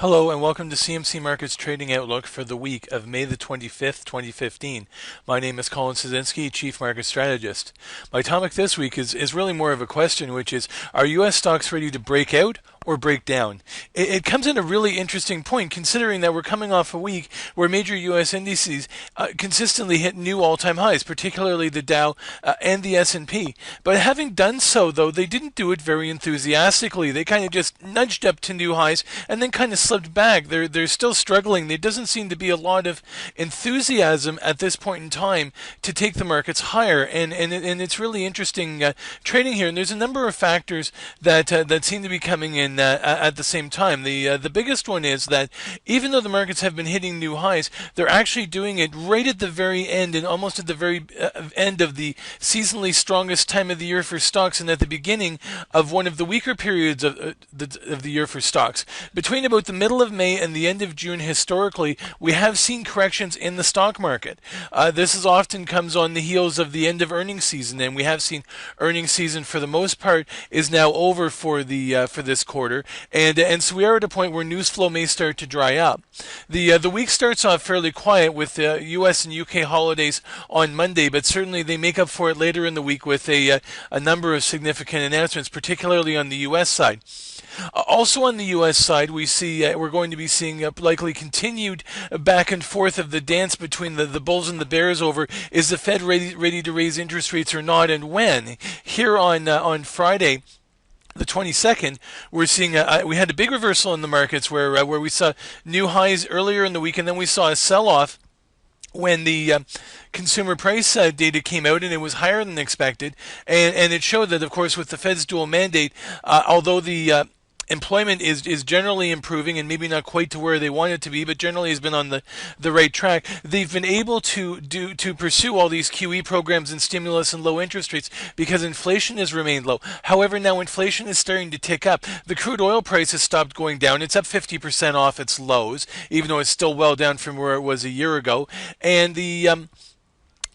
Hello and welcome to CMC Markets Trading Outlook for the week of May the 25th, 2015. My name is Colin Szynski, Chief Market Strategist. My topic this week is really more of a question, which is, are U.S. stocks ready to break out or break down? It comes in a really interesting point, considering that we're coming off a week where major U.S. indices consistently hit new all-time highs, particularly the Dow and the S&P. But having done so, though, they didn't do it very enthusiastically. They kind of just nudged up to new highs and then kind of slipped back. They're still struggling. There doesn't seem to be a lot of enthusiasm at this point in time to take the markets higher, and it's really interesting trading here. And there's a number of factors that seem to be coming in at the same time. The biggest one is that even though the markets have been hitting new highs, they're actually doing it right at the very end and almost at the very end of the seasonally strongest time of the year for stocks, and at the beginning of one of the weaker periods of the year for stocks. Between about the middle of May and the end of June, historically, we have seen corrections in the stock market. This is often comes on the heels of the end of earnings season, and we have seen earnings season for the most part is now over for this quarter, and so we are at a point where news flow may start to dry up. The week starts off fairly quiet with U.S. and U.K. holidays on Monday, but certainly they make up for it later in the week with a number of significant announcements, particularly on the U.S. side. Also on the U.S. side, we're going to be seeing likely continued back and forth of the dance between the bulls and the bears over, is the Fed ready to raise interest rates or not, and when. Here on Friday, the 22nd, we're seeing we had a big reversal in the markets where we saw new highs earlier in the week, and then we saw a sell-off when the consumer price data came out, and it was higher than expected, and it showed that, of course, with the Fed's dual mandate, although the employment is generally improving, and maybe not quite to where they want it to be, but generally has been on the right track. They've been able to pursue all these QE programs and stimulus and low interest rates because inflation has remained low. However, now inflation is starting to tick up. The crude oil price has stopped going down. It's up 50% off its lows, even though it's still well down from where it was a year ago. And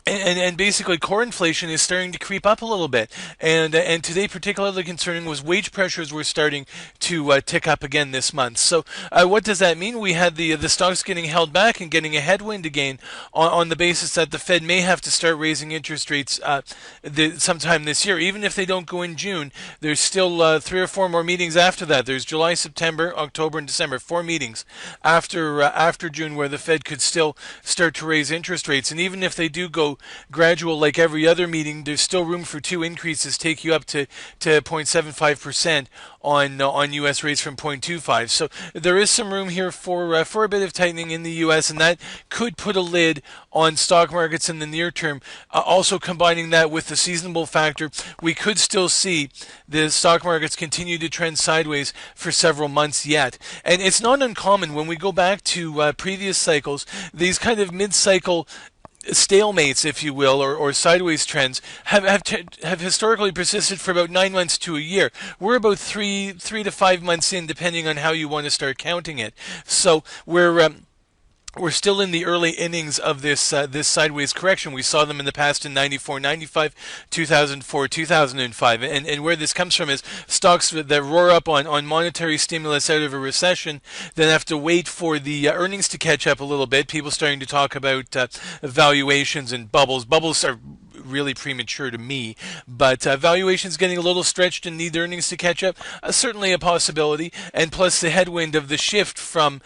And basically, core inflation is starting to creep up a little bit, and today particularly concerning was wage pressures were starting to tick up again this month. So what does that mean? We had the stocks getting held back and getting a headwind again on the basis that the Fed may have to start raising interest rates sometime this year. Even if they don't go in June, there's still 3 or 4 more meetings after that. There's July, September, October, and December. 4 meetings after June where the Fed could still start to raise interest rates, and even if they do go gradual like every other meeting, there's still room for 2 increases, take you up to 0.75% on U.S. rates from 0.25. So there is some room here for a bit of tightening in the U.S., and that could put a lid on stock markets in the near term. Also combining that with the seasonal factor, we could still see the stock markets continue to trend sideways for several months yet. And it's not uncommon when we go back to previous cycles, these kind of mid-cycle stalemates, if you will, or sideways trends have historically persisted for about 9 months to a year. We're about three to 5 months in, depending on how you want to start counting it. So we're still in the early innings of this sideways correction. We saw them in the past in 94, 95, 2004, 2005. And where this comes from is stocks that roar up on monetary stimulus out of a recession, then have to wait for the earnings to catch up a little bit. People starting to talk about valuations and bubbles. Bubbles are really premature to me, but valuations getting a little stretched and need earnings to catch up, certainly a possibility. And plus the headwind of the shift from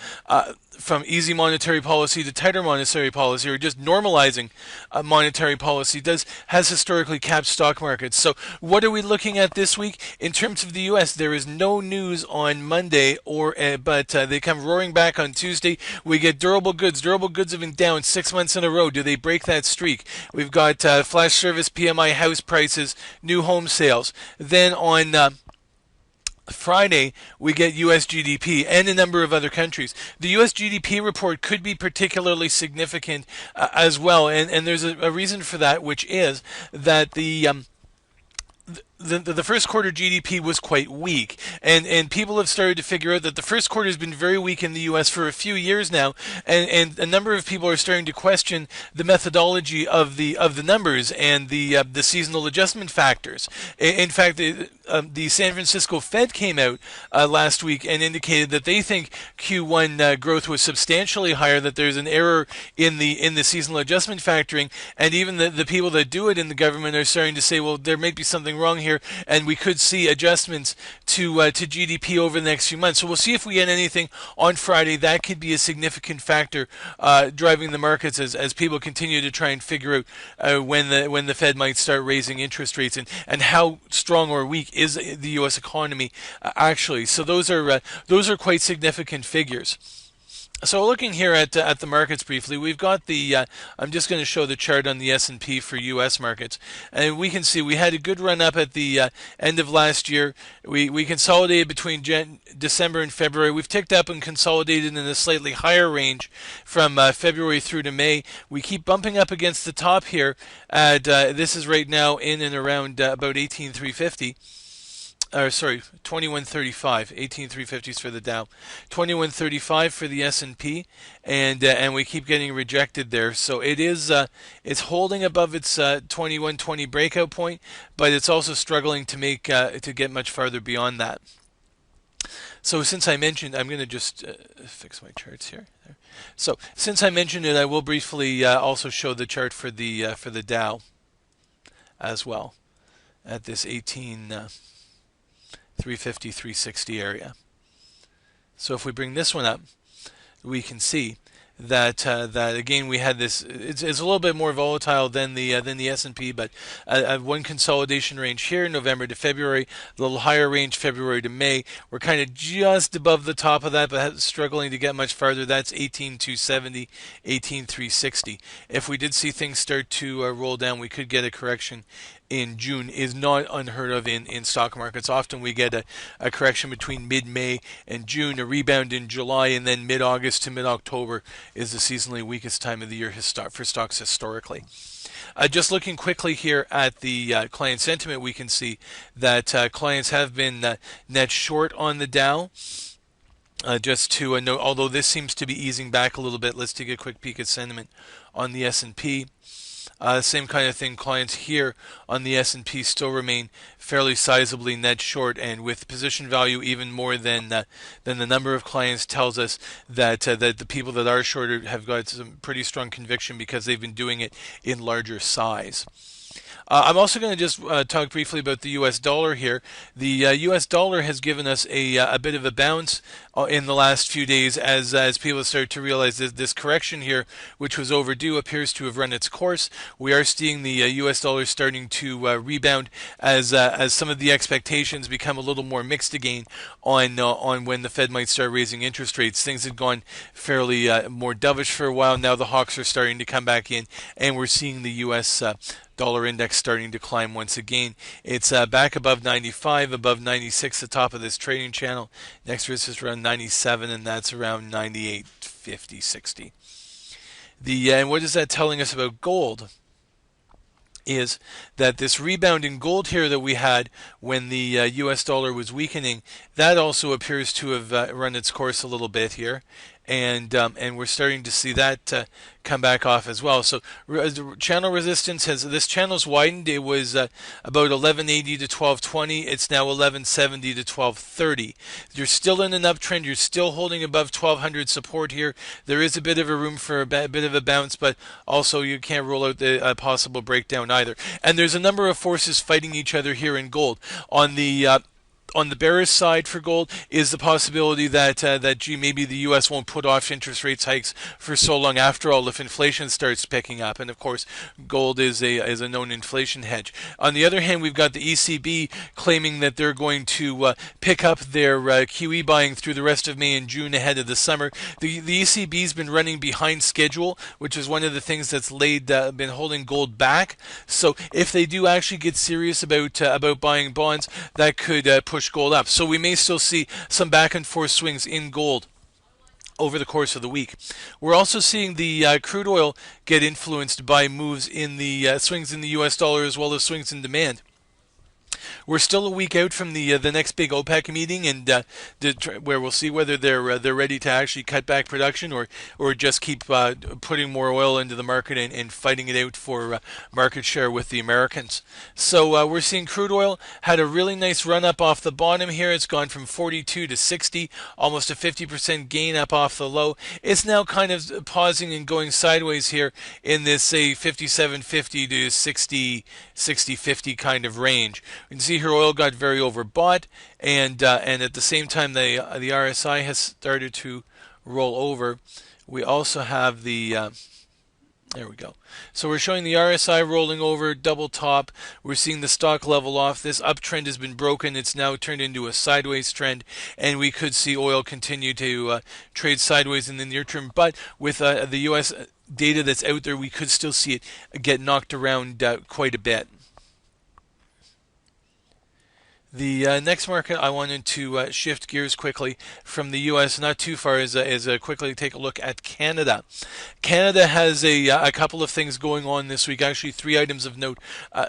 easy monetary policy to tighter monetary policy, or just normalizing monetary policy, has historically capped stock markets. So what are we looking at this week? In terms of the U.S., there is no news on Monday, but they come roaring back on Tuesday. We get durable goods. Durable goods have been down 6 months in a row. Do they break that streak? We've got flash service PMI, house prices, new home sales. Then on Friday, we get U.S. GDP and a number of other countries. The U.S. GDP report could be particularly significant as well, and there's a reason for that, which is that the first quarter GDP was quite weak, and people have started to figure out that the first quarter has been very weak in the U.S. for a few years now, and a number of people are starting to question the methodology of the numbers and the seasonal adjustment factors. In fact, the San Francisco Fed came out last week and indicated that they think Q1 growth was substantially higher, that there's an error in the seasonal adjustment factoring, and even the people that do it in the government are starting to say, well, there may be something wrong here, and we could see adjustments to GDP over the next few months. So we'll see if we get anything on Friday. That could be a significant factor driving the markets as people continue to try and figure out when the Fed might start raising interest rates, and how strong or weak is the U.S. economy actually. So those are quite significant figures. So looking here at the markets briefly, we've got the. I'm just going to show the chart on the S&P for U.S. markets, and we can see we had a good run up at the end of last year. We consolidated between December and February. We've ticked up and consolidated in a slightly higher range from February through to May. We keep bumping up against the top here. At this is right now in and around about 18,350. Sorry, 2135, 18350s for the Dow, 2135 for the S&P, and we keep getting rejected there. So it's holding above its 2120 breakout point, but it's also struggling to get much farther beyond that. So since I mentioned, I'm going to just fix my charts here. There. So since I mentioned it, I will briefly also show the chart for the Dow as well at this 350, 360 area. So if we bring this one up, we can see that again we had this. It's a little bit more volatile than the S&P, but one consolidation range here, November to February, a little higher range, February to May. We're kind of just above the top of that, but struggling to get much farther. That's 18,270, 18,360. If we did see things start to roll down, we could get a correction in June. Is not unheard of in stock markets. Often we get a correction between mid-May and June, a rebound in July, and then mid-August to mid-October is the seasonally weakest time of the year for stocks historically. Just looking quickly here at the client sentiment, we can see that clients have been net short on the Dow. Just to note, although this seems to be easing back a little bit, let's take a quick peek at sentiment on the S&P. Same kind of thing. Clients here on the S&P still remain fairly sizably net short, and with position value even more than the number of clients tells us that the people that are shorted have got some pretty strong conviction because they've been doing it in larger size. I'm also going to just talk briefly about the U.S. dollar here. The U.S. dollar has given us a bit of a bounce in the last few days as people start to realize that this correction here, which was overdue, appears to have run its course. We are seeing the U.S. dollar starting to rebound as some of the expectations become a little more mixed again on when the Fed might start raising interest rates. Things had gone fairly more dovish for a while. Now the hawks are starting to come back in, and we're seeing the U.S. dollar index starting to climb once again. It's back above 95, above 96, the top of this trading channel. Next resistance around 97, and that's around 98, 50, 60. And what is that telling us about gold? Is that this rebound in gold here that we had when the U.S. dollar was weakening, that also appears to have run its course a little bit here, and we're starting to see that come back off as well. So channel resistance this channel's widened. It was about 1180 to 1220. It's now 1170 to 1230. You're still in an uptrend. You're still holding above 1200 support here. There is a bit of a room for a bit of a bounce, but also you can't rule out the possible breakdown either. And there's a number of forces fighting each other here in gold. On the bearish side for gold is the possibility that maybe the U.S. won't put off interest rates hikes for so long after all if inflation starts picking up, and of course gold is a known inflation hedge. On the other hand, we've got the ECB claiming that they're going to pick up their QE buying through the rest of May and June ahead of the summer. The ECB's been running behind schedule, which is one of the things that's been holding gold back. So if they do actually get serious about buying bonds, that could push gold up. So we may still see some back and forth swings in gold over the course of the week. We're also seeing the crude oil get influenced by moves in the swings in the U.S. dollar as well as swings in demand. We're still a week out from the next big OPEC meeting, and where we'll see whether they're ready to actually cut back production or just keep putting more oil into the market and fighting it out for market share with the Americans. So we're seeing crude oil had a really nice run up off the bottom here. It's gone from 42 to 60, almost a 50% gain up off the low. It's now kind of pausing and going sideways here in this, say, 57.50 to 60.50 kind of range. You can see here oil got very overbought, and at the same time the RSI has started to roll over. We also have the there we go. So we're showing the RSI rolling over, double top. We're seeing the stock level off. This uptrend has been broken. It's now turned into a sideways trend, and we could see oil continue to trade sideways in the near term. But with the U.S. data that's out there, we could still see it get knocked around quite a bit. The next market I wanted to shift gears quickly from the U.S. not too far is quickly take a look at Canada. Canada has a couple of things going on this week, actually 3 items of note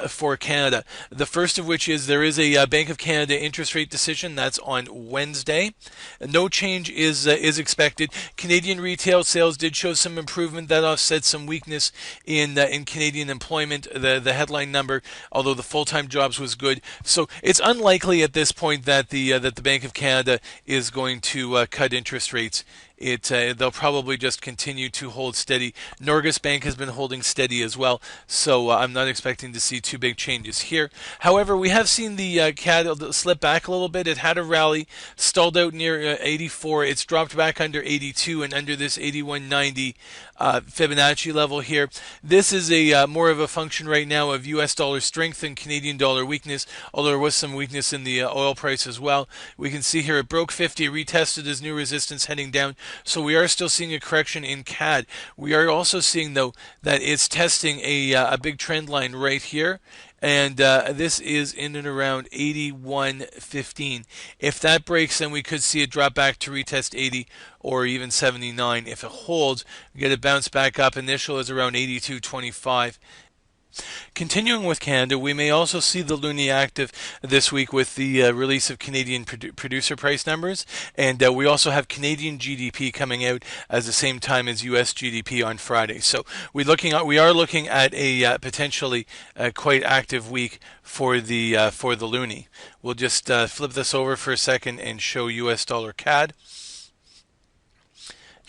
for Canada. The first of which is there is a Bank of Canada interest rate decision that's on Wednesday. No change is expected. Canadian retail sales did show some improvement that offset some weakness in Canadian employment. The headline number, although the full-time jobs was good, so it's unlikely at this point that the Bank of Canada is going to cut interest rates. They'll probably just continue to hold steady. Norges Bank has been holding steady as well, so I'm not expecting to see too big changes here. However, we have seen the CAD slip back a little bit. It had a rally, stalled out near 84. It's dropped back under 82 and under this 81.90 Fibonacci level here. This is a more of a function right now of U.S. dollar strength and Canadian dollar weakness, although there was some weakness in the oil price as well. We can see here it broke 50, retested as new resistance heading down. So we are still seeing a correction in CAD. We are also seeing, though, that it's testing a big trend line right here. And this is in and around 81.15. If that breaks, then we could see it drop back to retest 80 or even 79. If it holds, we get a bounce back up. Initial is around 82.25. Continuing with Canada, we may also see the loonie active this week with the release of Canadian producer price numbers, and we also have Canadian GDP coming out at the same time as U.S. GDP on Friday. So we are looking at a potentially quite active week for the loonie. We'll just flip this over for a second and show U.S. dollar CAD.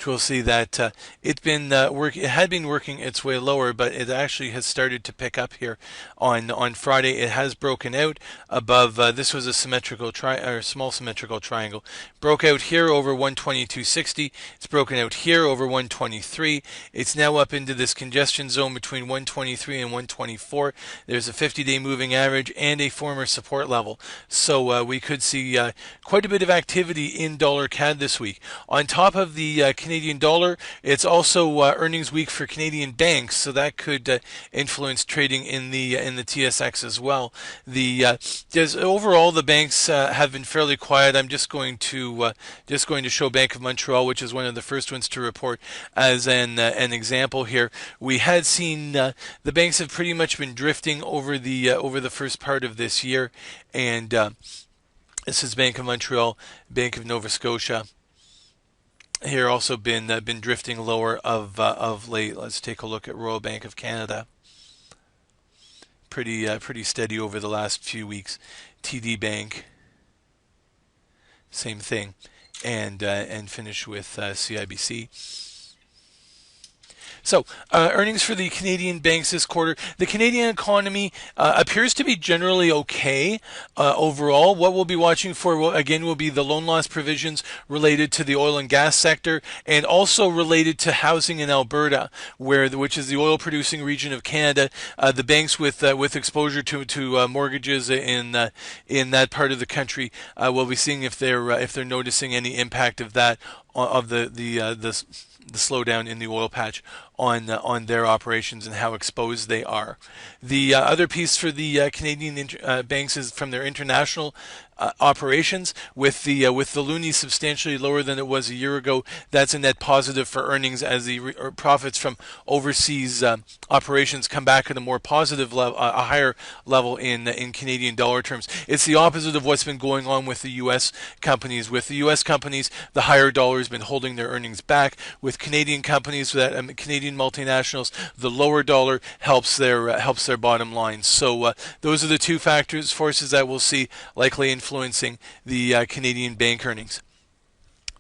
We'll see that it had been working its way lower, but it actually has started to pick up here on Friday. It has broken out above. This was a small symmetrical triangle. Broke out here over 122.60. It's broken out here over 123. It's now up into this congestion zone between 123 and 124. There's a 50-day moving average and a former support level. So we could see quite a bit of activity in dollar CAD this week. On top of the Canadian dollar, it's also earnings week for Canadian banks, so that could influence trading in the TSX as well. Overall, the banks have been fairly quiet. I'm just going to show Bank of Montreal, which is one of the first ones to report, as an example here. We had seen the banks have pretty much been drifting over the first part of this year, and this is Bank of Montreal, Bank of Nova Scotia. Here also been drifting lower of late. Let's take a look at Royal Bank of Canada. Pretty steady over the last few weeks. TD Bank, same thing, and finish with CIBC. So, earnings for the Canadian banks this quarter. The Canadian economy appears to be generally okay overall. What we'll be watching for, will be the loan loss provisions related to the oil and gas sector, and also related to housing in Alberta, which is the oil-producing region of Canada. The banks with exposure to mortgages in that part of the country will be seeing if they're noticing any impact of that, of the slowdown in the oil patch on their operations and how exposed they are. The other piece for the Canadian banks is from their international operations. With the loonie substantially lower than it was a year ago, that's a net positive for earnings as the profits from overseas operations come back at a more positive level, a higher level in Canadian dollar terms. It's the opposite of what's been going on with the U.S. companies. With the U.S. companies, the higher dollar has been holding their earnings back. With Canadian companies, Canadian multinationals, the lower dollar helps their bottom line. So those are the two forces that we'll see likely influencing the Canadian bank earnings.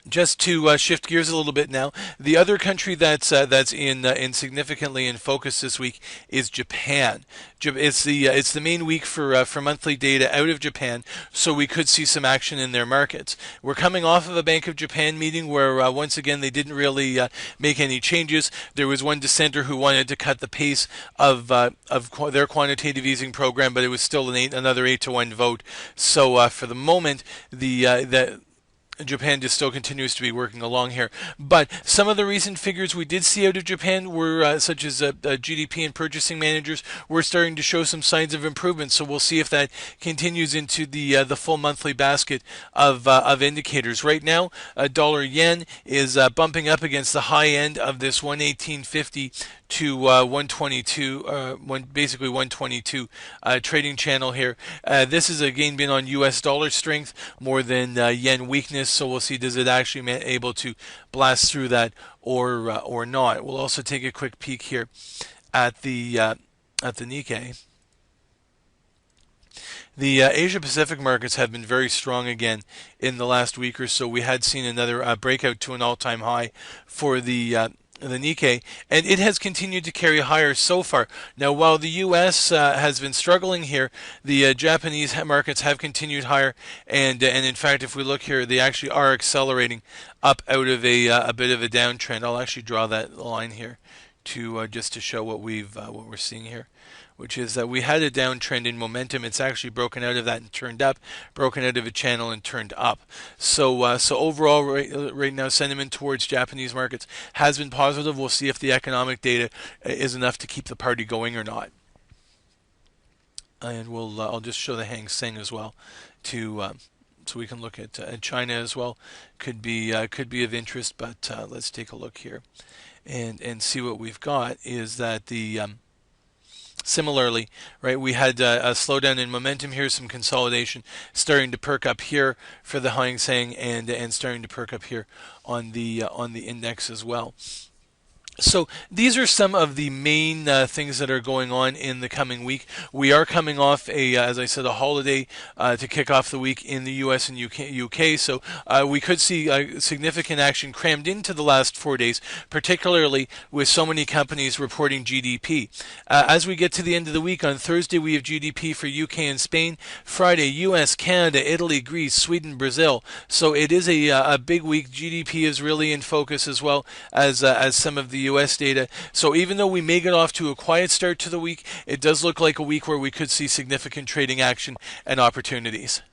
Just to shift gears a little bit now, the other country that's in significantly in focus this week is Japan. It's the main week for monthly data out of Japan, so we could see some action in their markets. We're coming off of a Bank of Japan meeting where once again they didn't really make any changes. There was one dissenter who wanted to cut the pace of their quantitative easing program, but it was still another 8-1 vote. So for the moment, the Japan just still continues to be working along here. But some of the recent figures we did see out of Japan were such as GDP and purchasing managers were starting to show some signs of improvement. So we'll see if that continues into the full monthly basket of indicators. Right now, dollar yen is bumping up against the high end of this 118.50 to 122, basically 122 trading channel here. This has again been on U.S. dollar strength more than yen weakness. So we'll see, does it actually be able to blast through that or not? We'll also take a quick peek here at the Nikkei. The Asia Pacific markets have been very strong again in the last week or so. We had seen another breakout to an all-time high for the Nikkei, and it has continued to carry higher so far. Now, while the U.S. Has been struggling here, the Japanese markets have continued higher, and in fact, if we look here, they actually are accelerating up out of a bit of a downtrend. I'll actually draw that line here to just to show what we're seeing here, which is that we had a downtrend in momentum. It's actually broken out of that and turned up, broken out of a channel and turned up. So overall, right now, sentiment towards Japanese markets has been positive. We'll see if the economic data is enough to keep the party going or not. And I'll just show the Hang Seng as well, so we can look at China as well. Could be of interest, but let's take a look here and see what we've got. Is that the similarly, right, we had a slowdown in momentum here, some consolidation starting to perk up here for the Hang Seng and starting to perk up here on the index as well. So these are some of the main things that are going on in the coming week. We are coming off as I said, a holiday to kick off the week in the U.S. and UK. So we could see significant action crammed into the last 4 days, particularly with so many companies reporting GDP. As we get to the end of the week, on Thursday we have GDP for UK and Spain. Friday, U.S., Canada, Italy, Greece, Sweden, Brazil. So it is a big week. GDP is really in focus as well as some of the U.S. data. So even though we may get off to a quiet start to the week, it does look like a week where we could see significant trading action and opportunities.